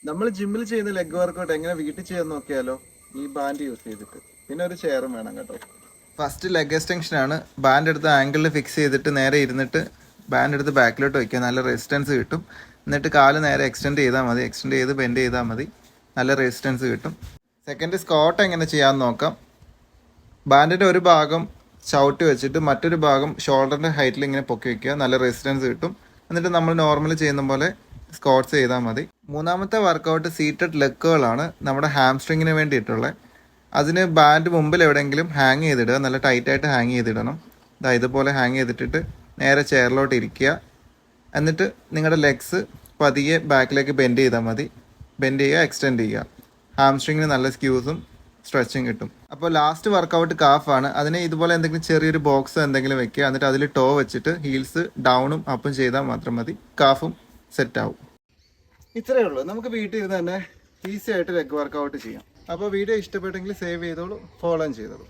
നമ്മൾ ജിമ്മിൽ ചെയ്യുന്ന ലെഗ് വർക്കൗട്ട് എങ്ങനെ വീട്ടിൽ ചെയ്യാൻ നോക്കിയാലോ? ഈ ബാൻഡ് യൂസ് ചെയ്തിട്ട്. പിന്നെ ഒരു ചെയറും വേണം കേട്ടോ. ഫസ്റ്റ് ലെഗ് എക്സ്റ്റൻഷൻ ആണ്. ബാൻഡ് എടുത്ത് ആംഗിളിൽ ഫിക്സ് ചെയ്തിട്ട് നേരെ ഇരുന്നിട്ട് ബാൻഡ് എടുത്ത് ബാക്കിലോട്ട് വയ്ക്കുക. നല്ല റെസിസ്റ്റൻസ് കിട്ടും. എന്നിട്ട് കാല് നേരെ എക്സ്റ്റെൻഡ് ചെയ്താൽ മതി. എക്സ്റ്റെൻഡ് ചെയ്ത് ബെൻഡ് ചെയ്താൽ മതി. നല്ല റെസിസ്റ്റൻസ് കിട്ടും. സെക്കൻഡ് സ്ക്വാട്ട് എങ്ങനെ ചെയ്യാമെന്ന് നോക്കാം. ബാൻഡിൻ്റെ ഒരു ഭാഗം ചവിട്ടി വെച്ചിട്ട് മറ്റൊരു ഭാഗം ഷോൾഡറിൻ്റെ ഹൈറ്റിൽ ഇങ്ങനെ പൊക്കി വയ്ക്കുക. നല്ല റെസിസ്റ്റൻസ് കിട്ടും. എന്നിട്ട് നമ്മൾ നോർമലി ചെയ്യുന്ന പോലെ സ്ക്വാട്ട്സ് ചെയ്താൽ മതി. മൂന്നാമത്തെ വർക്കൗട്ട് സീറ്റഡ് ലെഗുകളാണ്. നമ്മുടെ ഹാംസ്ട്രിങ്ങിന് വേണ്ടിയിട്ടുള്ളത്. അതിന് ബാൻഡ് മുമ്പിൽ എവിടെയെങ്കിലും ഹാങ് ചെയ്തിടുക. നല്ല ടൈറ്റായിട്ട് ഹാങ് ചെയ്തിടണം. ഇതുപോലെ ഹാങ് ചെയ്തിട്ടിട്ട് നേരെ ചെയറിലോട്ട് ഇരിക്കുക. എന്നിട്ട് നിങ്ങളുടെ ലെഗ്സ് പതിയെ ബാക്കിലേക്ക് ബെൻഡ് ചെയ്താൽ മതി. ബെൻഡ് ചെയ്യുക, എക്സ്റ്റെൻഡ് ചെയ്യുക. ഹാംസ്ട്രിങ്ങിന് നല്ല സ്ക്യൂസും സ്ട്രെച്ചും കിട്ടും. അപ്പോൾ ലാസ്റ്റ് വർക്കൗട്ട് കാഫാണ്. അതിന് ഇതുപോലെ എന്തെങ്കിലും ചെറിയൊരു ബോക്സ് എന്തെങ്കിലും വെക്കുക. എന്നിട്ട് അതിൽ ടോ വെച്ചിട്ട് ഹീൽസ് ഡൗണും അപ്പും ചെയ്താൽ മാത്രം മതി. കാഫും സെറ്റ് ആവും. ഇത്രയേ ഉള്ളൂ. നമുക്ക് വീട്ടിൽ ഇരുന്ന് തന്നെ ഈസി ആയിട്ട് ലെഗ് വർക്കൗട്ട് ചെയ്യാം. അപ്പോൾ വീഡിയോ ഇഷ്ടപ്പെട്ടെങ്കിൽ സേവ് ചെയ്തോളൂ, ഫോളോ ചെയ്തോളൂ.